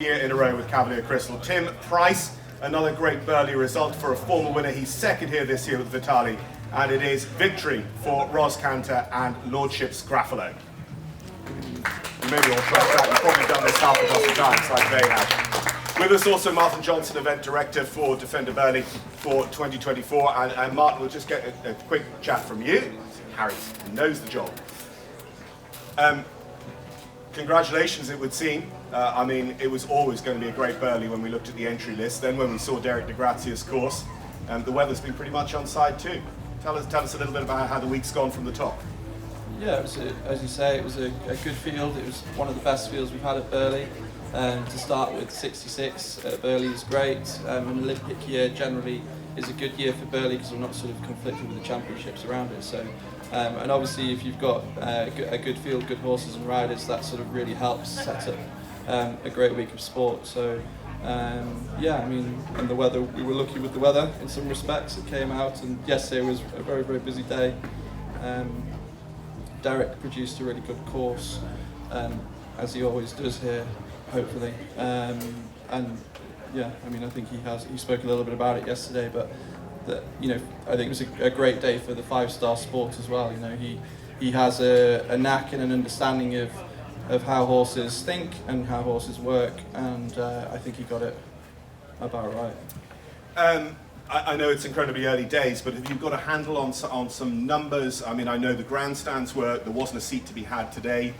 Year in a row with Cavalier Crystal. Tim Price, another great Burley result for a former winner. He's second here this year with Vitali, and it is victory for Ros Canter and LORDSHIPS GRAFFALO. Maybe we'll try that. You've probably done this half a dozen times like they have. With us also Martin Johnson, Event Director for Defender Burley for 2024, and Martin, we'll just get a quick chat from you. Harry knows the job. Congratulations, it would seem. I mean, it was always going to be a great Burley when we looked at the entry list. Then when we saw Derek de Grazia's course, the weather's been pretty much on side too. Tell us a little bit about how the week's gone from the top. Yeah, it was as you say, it was a good field. It was one of the best fields we've had at Burley. To start with, 66 at Burley is great. An Olympic year generally is a good year for Burley because we're not sort of conflicting with the championships around it. So, and obviously, if you've got a good field, good horses and riders, that sort of really helps set up a great week of sport. So, yeah, I mean, and the weather, we were lucky with the weather in some respects. It came out, and yesterday was a very, very busy day. Derek produced a really good course, as he always does here, hopefully. And yeah, I mean, I think he spoke a little bit about it yesterday, but that, you know, I think it was a great day for the five-star sport as well. You know, he has a knack and an understanding of how horses think and how horses work, and I think he got it about right. I know it's incredibly early days, but have you got a handle on some numbers? I mean, I know the grandstands there wasn't a seat to be had today.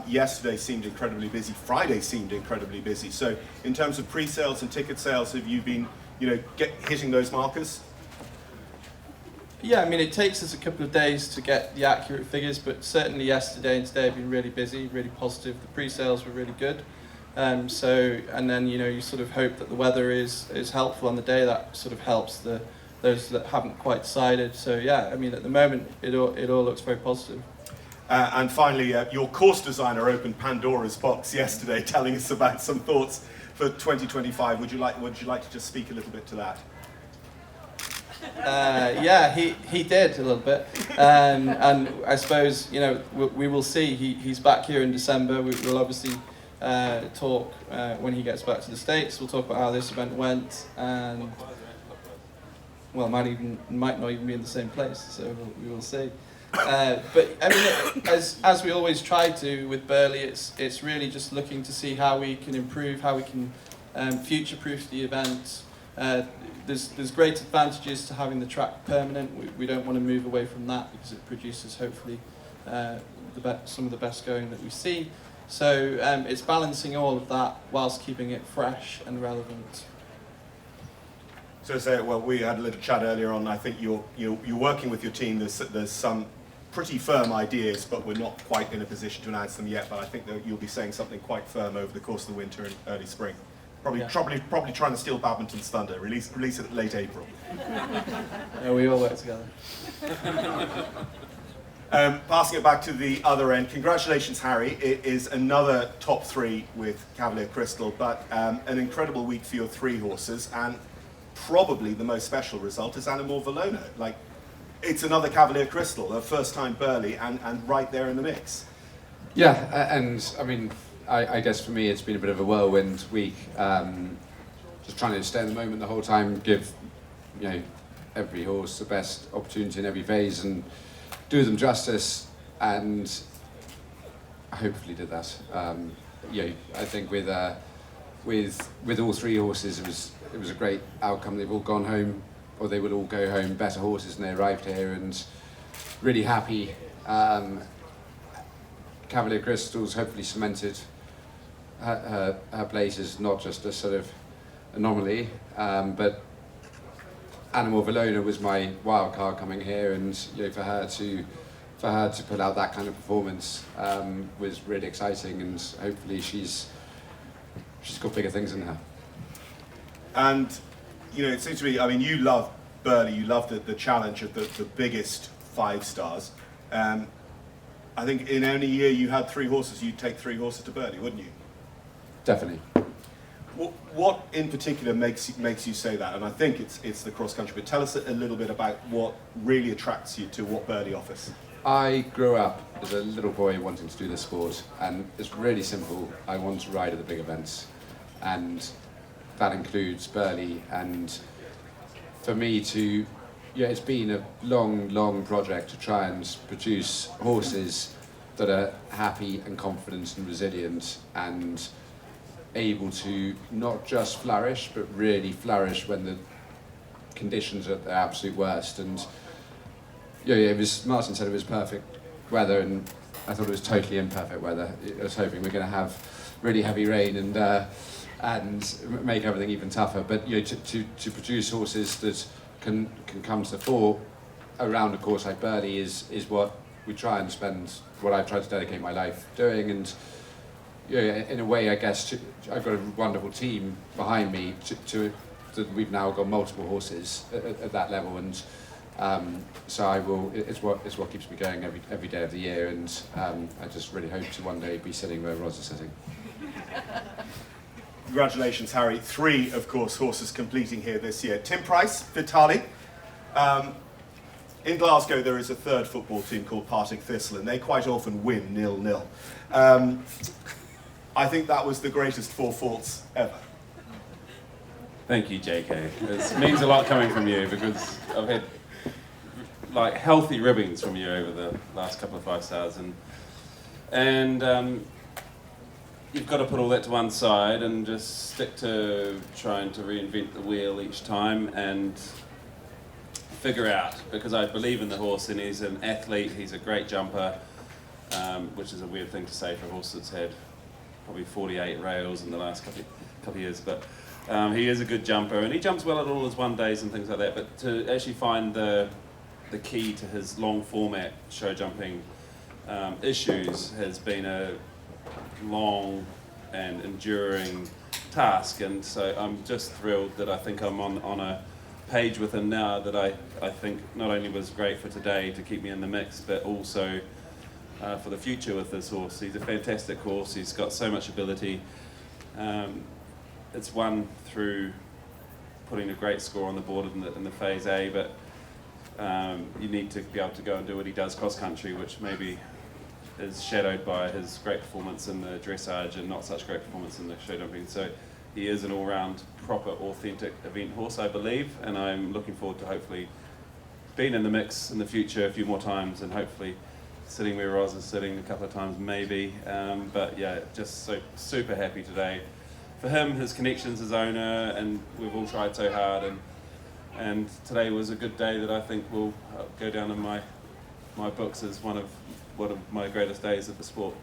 Yesterday seemed incredibly busy. Friday seemed incredibly busy. So, in terms of pre-sales and ticket sales, have you been, you know, hitting those markers? Yeah, I mean, it takes us a couple of days to get the accurate figures, but certainly yesterday and today have been really busy, really positive. The pre-sales were really good. So, and then, you know, you sort of hope that the weather is helpful on the day. That sort of helps those that haven't quite decided. So, yeah, I mean, at the moment, it all looks very positive. And finally, your course designer opened Pandora's box yesterday, telling us about some thoughts for 2025. Would you like to just speak a little bit to that? Yeah, he did a little bit, and I suppose, you know, we will see. He's back here in December. We'll obviously talk when he gets back to the States. We'll talk about how this event went, and well, might not even be in the same place. So we will see. But I mean, as we always try to with Burley, it's really just looking to see how we can improve, how we can future-proof the event. There's great advantages to having the track permanent. We don't want to move away from that because it produces hopefully some of the best going that we see. So it's balancing all of that whilst keeping it fresh and relevant. So well, we had a little chat earlier on. I think you're working with your team. There's some pretty firm ideas, but we're not quite in a position to announce them yet. But I think that you'll be saying something quite firm over the course of the winter and early spring. Probably trying to steal Badminton's thunder. Release it late April. Yeah, we all work together. Passing it back to the other end, congratulations, Harry. It is another top three with Cavalier Crystal, but an incredible week for your three horses, and probably the most special result is ANNAGHMORE VALONER. Like, it's another Cavalier Crystal, a first-time Burley, and right there in the mix. Yeah, and I mean, I guess for me it's been a bit of a whirlwind week. Just trying to stay in the moment the whole time, give, you know, every horse the best opportunity in every phase and do them justice, and I hopefully did that. You know, I think with all three horses it was a great outcome. They've all gone home, or they will all go home better horses when they arrived here, and really happy. Cavalier Crystal's hopefully cemented her place as not just a sort of anomaly, but ANNAGHMORE VALONER was my wild card coming here, and you know, for her to put out that kind of performance was really exciting, and hopefully she's got bigger things in her. And you know, it seems to me, I mean, you love Burley, you love the challenge of the biggest five stars. I think in any year you had three horses, you'd take three horses to Burley, wouldn't you? Definitely. What in particular makes you say that? And I think it's the cross country, but tell us a little bit about what really attracts you to what Burley offers. I grew up as a little boy wanting to do this sport, and it's really simple. I want to ride at the big events. and that includes Burley. And for me to, yeah, it's been a long project to try and produce horses that are happy and confident and resilient and able to not just flourish, but really flourish when the conditions are at their absolute worst. And yeah, it was, Martin said it was perfect weather, and I thought it was totally imperfect weather. I was hoping we're going to have really heavy rain and make everything even tougher. But you know, to produce horses that can come to the fore around a course like Burley is what we try and spend, what I've tried to dedicate my life doing. And you know, in a way, I guess I've got a wonderful team behind me that we've now got multiple horses at that level, and so I will. It's what keeps me going every day of the year, and I just really hope to one day be sitting where Ros is sitting. Congratulations, Harry. 3, of course, horses completing here this year. Tim Price, Vitali. In Glasgow, there is a third football team called Partick Thistle, and they quite often win 0-0. I think that was the greatest 4 faults ever. Thank you, JK. It means a lot coming from you, because I've had like healthy ribbings from you over the last couple of 5 stars, and you've got to put all that to one side and just stick to trying to reinvent the wheel each time and figure out, because I believe in the horse and he's an athlete, he's a great jumper, which is a weird thing to say for a horse that's had probably 48 rails in the last couple of years, but he is a good jumper and he jumps well at all his 1 days and things like that. But to actually find the key to his long format show jumping issues has been a long and enduring task, and so I'm just thrilled that I think I'm on a page with him now that I think not only was great for today to keep me in the mix, but also for the future with this horse. He's a fantastic horse, he's got so much ability. It's won through putting a great score on the board in the Phase A, but you need to be able to go and do what he does cross country, which maybe is shadowed by his great performance in the dressage and not such great performance in the show jumping. So he is an all-round, proper, authentic event horse, I believe, and I'm looking forward to hopefully being in the mix in the future a few more times, and hopefully sitting where Ros is sitting a couple of times maybe. But yeah, just so super happy today. For him, his connections as owner, and we've all tried so hard, and today was a good day that I think will go down in my books as one of my greatest days of the sport.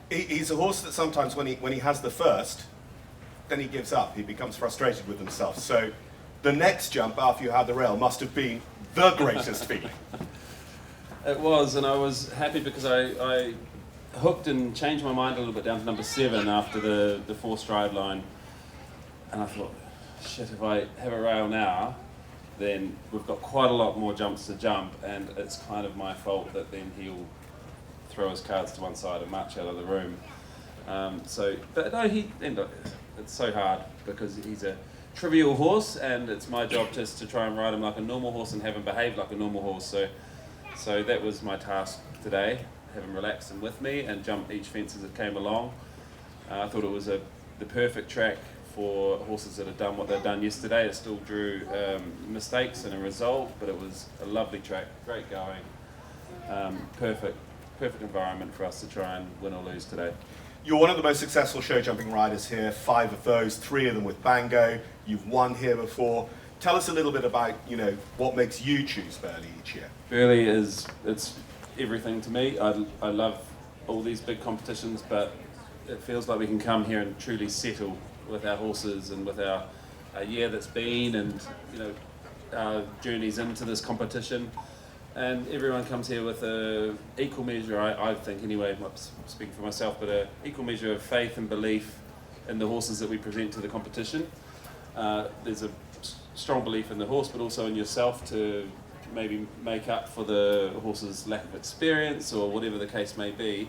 He's a horse that sometimes when he has the first, then he gives up. He becomes frustrated with himself. So the next jump after you had the rail must have been the greatest feat. It was, and I was happy because I hooked and changed my mind a little bit down to number 7 after the 4 stride line, and I thought, shit, if I have a rail now, then we've got quite a lot more jumps to jump, and it's kind of my fault that then he'll throw his cards to one side and march out of the room. But no, it's so hard because he's a trivial horse, and it's my job just to try and ride him like a normal horse and have him behave like a normal horse. So that was my task today, have him relax and with me and jump each fence as it came along. I thought it was the perfect track for horses that had done what they'd done yesterday. It still drew mistakes and a result, but it was a lovely track, great going, perfect environment for us to try and win or lose today. You're one of the most successful show jumping riders here, 5 of those, 3 of them with Bango. You've won here before. Tell us a little bit about, what makes you choose Burley each year. Burley it's everything to me. I love all these big competitions, but it feels like we can come here and truly settle with our horses and with our year that's been, and our journeys into this competition. And everyone comes here with a equal measure, I think anyway, I'm not speaking for myself, but an equal measure of faith and belief in the horses that we present to the competition. There's a strong belief in the horse, but also in yourself to maybe make up for the horse's lack of experience or whatever the case may be,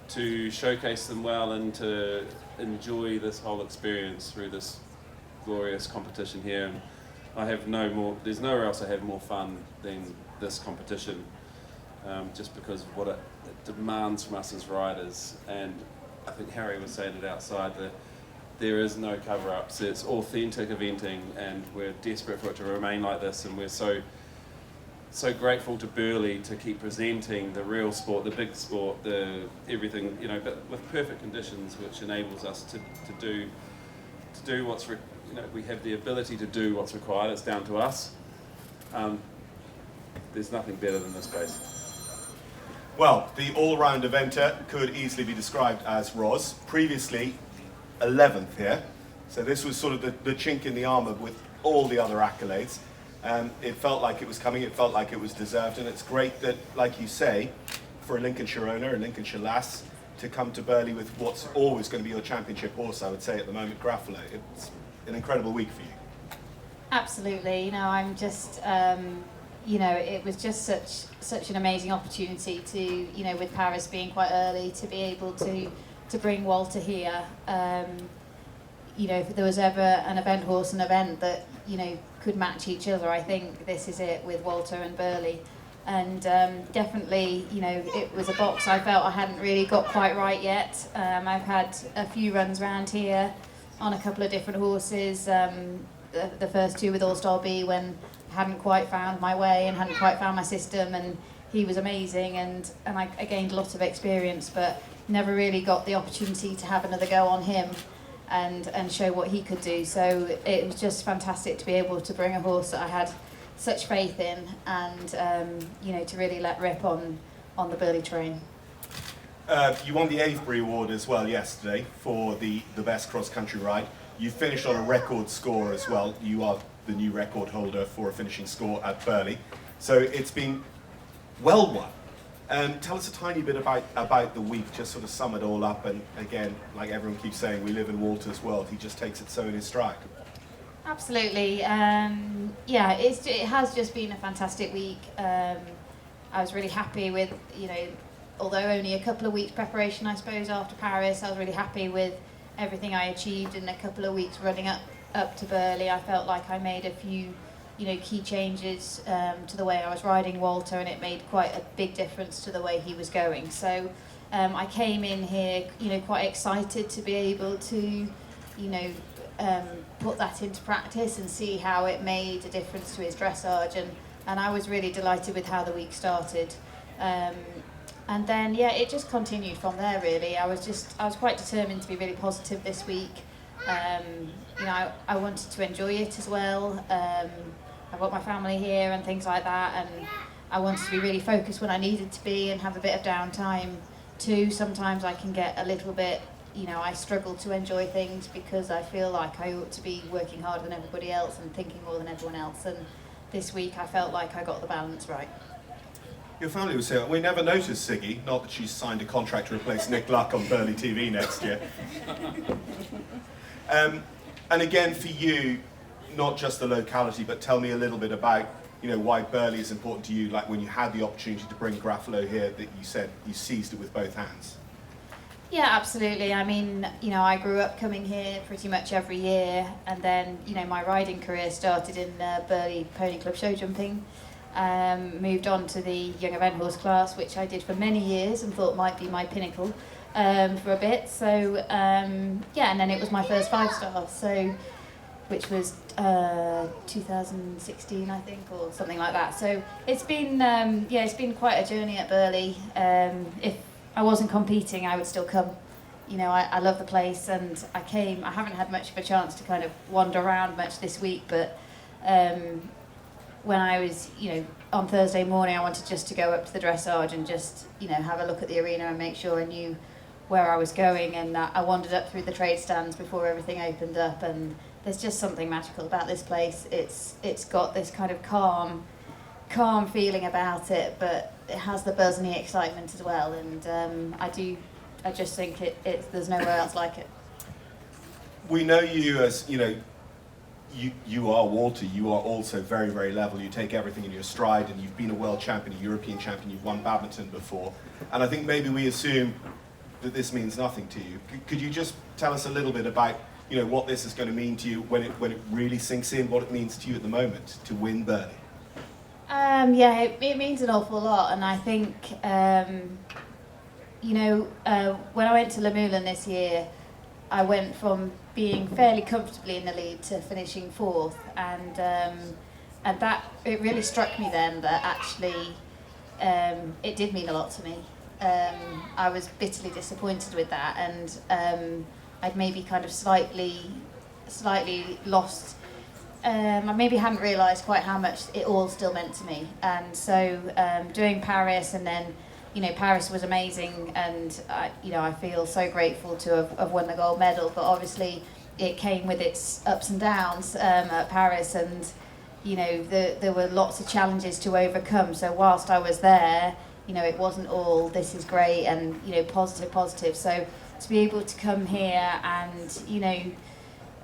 to showcase them well and to enjoy this whole experience through this glorious competition here. And there's nowhere else I have more fun than this competition, just because of what it demands from us as riders. And I think Harry was saying it outside, there is no cover-ups. It's authentic eventing, and we're desperate for it to remain like this, and we're so grateful to Burley to keep presenting the real sport, the big sport, the everything, you know, but with perfect conditions, which enables us to do what's we have the ability to do what's required. It's down to us. There's nothing better than this place. Well, the all-round eventer could easily be described as Ros. Previously 11th here, so this was sort of the chink in the armour with all the other accolades. It felt like it was coming, it felt like it was deserved, and it's great that, like you say, for a Lincolnshire owner, a Lincolnshire lass, to come to Burley with what's always going to be your championship horse, I would say at the moment, GRAFFALO. It's an incredible week for you. Absolutely, you know, I'm just, you know, it was just such an amazing opportunity to, you know, with Paris being quite early, to be able to bring Walter here. You know, if there was ever an event horse, an event that, you know, could match each other, I think this is it with Walter and Burley. And definitely, you know, it was a box I felt I hadn't really got quite right yet. I've had a few runs around here on a couple of different horses. The first two with All Star B, when I hadn't quite found my way and hadn't quite found my system, and he was amazing, and I gained a lot of experience, but never really got the opportunity to have another go on him and show what he could do. So it was just fantastic to be able to bring a horse that I had such faith in, and you know, to really let rip on the Burley train. You won the Avebury Award as well yesterday for the best cross-country ride. You finished on a record score as well. You are the new record holder for a finishing score at Burley. So it's been well won. Tell us a tiny bit about the week, just sort of sum it all up. And again, like everyone keeps saying, we live in Walter's world. He just takes it so in his stride. Absolutely. Yeah, it has just been a fantastic week. I was really happy with, you know, although only a couple of weeks preparation, I suppose, after Paris, I was really happy with everything I achieved in a couple of weeks running up to Burley. I felt like I made a few, you know, key changes to the way I was riding Walter, and it made quite a big difference to the way he was going. So I came in here, you know, quite excited to be able to, you know, put that into practice and see how it made a difference to his dressage, and I was really delighted with how the week started. And then, yeah, it just continued from there, really. I was quite determined to be really positive this week. You know, I wanted to enjoy it as well. I've got my family here and things like that, and I wanted to be really focused when I needed to be and have a bit of downtime too. Sometimes I can get a little bit, you know, I struggle to enjoy things because I feel like I ought to be working harder than everybody else and thinking more than everyone else. And this week I felt like I got the balance right. Your family was here. We never noticed Siggy, not that she's signed a contract to replace Nick Luck on Burley TV next year. And again, for you, not just the locality, but tell me a little bit about, you know, why Burley is important to you, like when you had the opportunity to bring GRAFFALO here, that you said you seized it with both hands. Yeah, absolutely. I mean, you know, I grew up coming here pretty much every year, and then, you know, my riding career started in Burley Pony Club show jumping. Moved on to the young event horse class, which I did for many years and thought might be my pinnacle for a bit. So yeah, and then it was my first 5-star, so which was 2016, I think, or something like that. So it's been yeah, it's been quite a journey at Burley. If I wasn't competing, I would still come. You know, I love the place, and I haven't had much of a chance to kind of wander around much this week, but when I was, you know, on Thursday morning, I wanted just to go up to the dressage and just, you know, have a look at the arena and make sure I knew where I was going. And I wandered up through the trade stands before everything opened up, and there's just something magical about this place. It's got this kind of calm feeling about it, but it has the buzz and the excitement as well. And I just think there's nowhere else like it. We know you as, you know, you are Walter, you are also very, very level. You take everything in your stride, and you've been a world champion, a European champion, you've won badminton before. And I think maybe we assume that this means nothing to you. Could you just tell us a little bit about, you know, what this is going to mean to you when it really sinks in, what it means to you at the moment to win Burley? Yeah, it means an awful lot, and I think, you know, when I went to Le Moulin this year, I went from being fairly comfortably in the lead to finishing fourth, and that it really struck me then that actually it did mean a lot to me. I was bitterly disappointed with that, and I'd maybe kind of slightly lost. I maybe hadn't realised quite how much it all still meant to me, and so doing Paris, and then Paris was amazing, and I feel so grateful to have won the gold medal. But obviously, it came with its ups and downs at Paris, and there were lots of challenges to overcome. So whilst I was there, it wasn't all this is great and positive. So to be able to come here and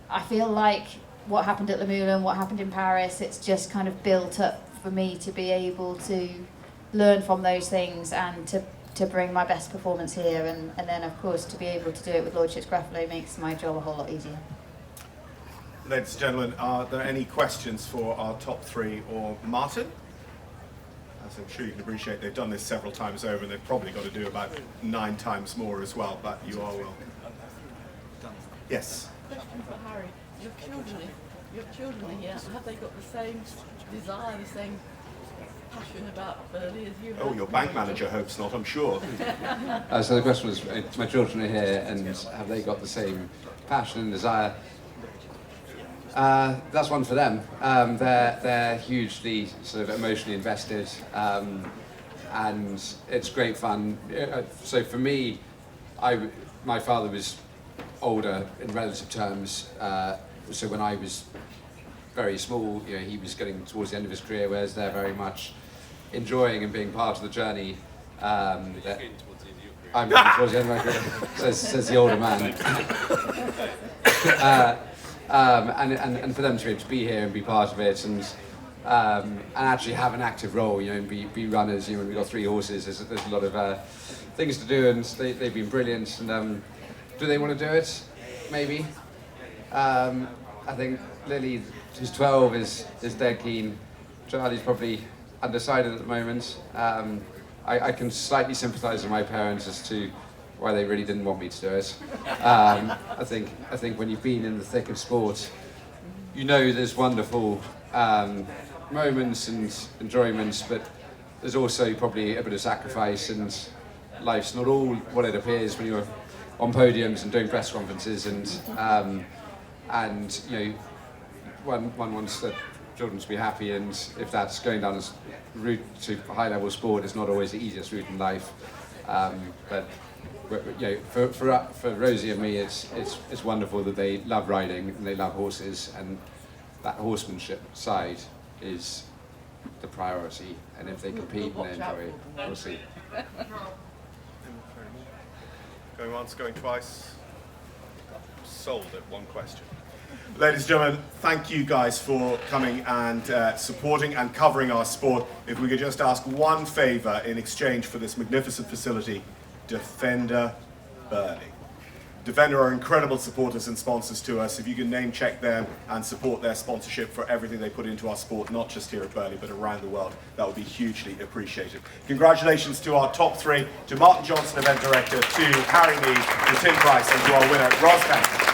I feel like what happened at Le Moulin, what happened in Paris, it's just kind of built up for me to be able to learn from those things and to bring my best performance here, and then of course to be able to do it with Lordships GRAFFALO makes my job a whole lot easier. Ladies and gentlemen, are there any questions for our top three or Martin? As I'm sure you can appreciate, they've done this several times over, and they've probably got to do about 9 times more as well, but you are welcome. Yes? Question for Harry. Your children are here. Have they got the same desire, the same passion about Burley as you have? Oh, your bank manager hopes not, I'm sure. So the question was, my children are here, and have they got the same passion and desire? That's one for them. They're hugely sort of emotionally invested, and it's great fun. So for me, my father was older in relative terms. So when I was very small, he was getting towards the end of his career, whereas they're very much enjoying and being part of the journey. I'm getting towards the end of my career, says the older man. And for them to be able to be here and be part of it, and actually have an active role, and be runners. We've got 3 horses. There's a lot of things to do, and they've been brilliant. And do they want to do it? Maybe. I think Lily, who's 12, is dead keen. Charlie's probably undecided at the moment. I can slightly sympathise with my parents as to why they really didn't want me to do it. I think when you've been in the thick of sport, there's wonderful moments and enjoyments, but there's also probably a bit of sacrifice, and life's not all what it appears when you're on podiums and doing press conferences, and one wants the children to be happy, and if that's going down a route to high level sport, it's not always the easiest route in life. But for Rosie and me, it's wonderful that they love riding and they love horses, and that horsemanship side is the priority. And if they compete and they enjoy it, we'll see. Going once, going twice. Sold at one question. Ladies and gentlemen, thank you guys for coming and supporting and covering our sport. If we could just ask one favour in exchange for this magnificent facility: Defender Burley. Defender are incredible supporters and sponsors to us. If you can name check them and support their sponsorship for everything they put into our sport, not just here at Burley, but around the world, that would be hugely appreciated. Congratulations to our top 3, to Martin Johnson, Event Director, to Harry Meade, to Tim Price, and to our winner, Ros Canter.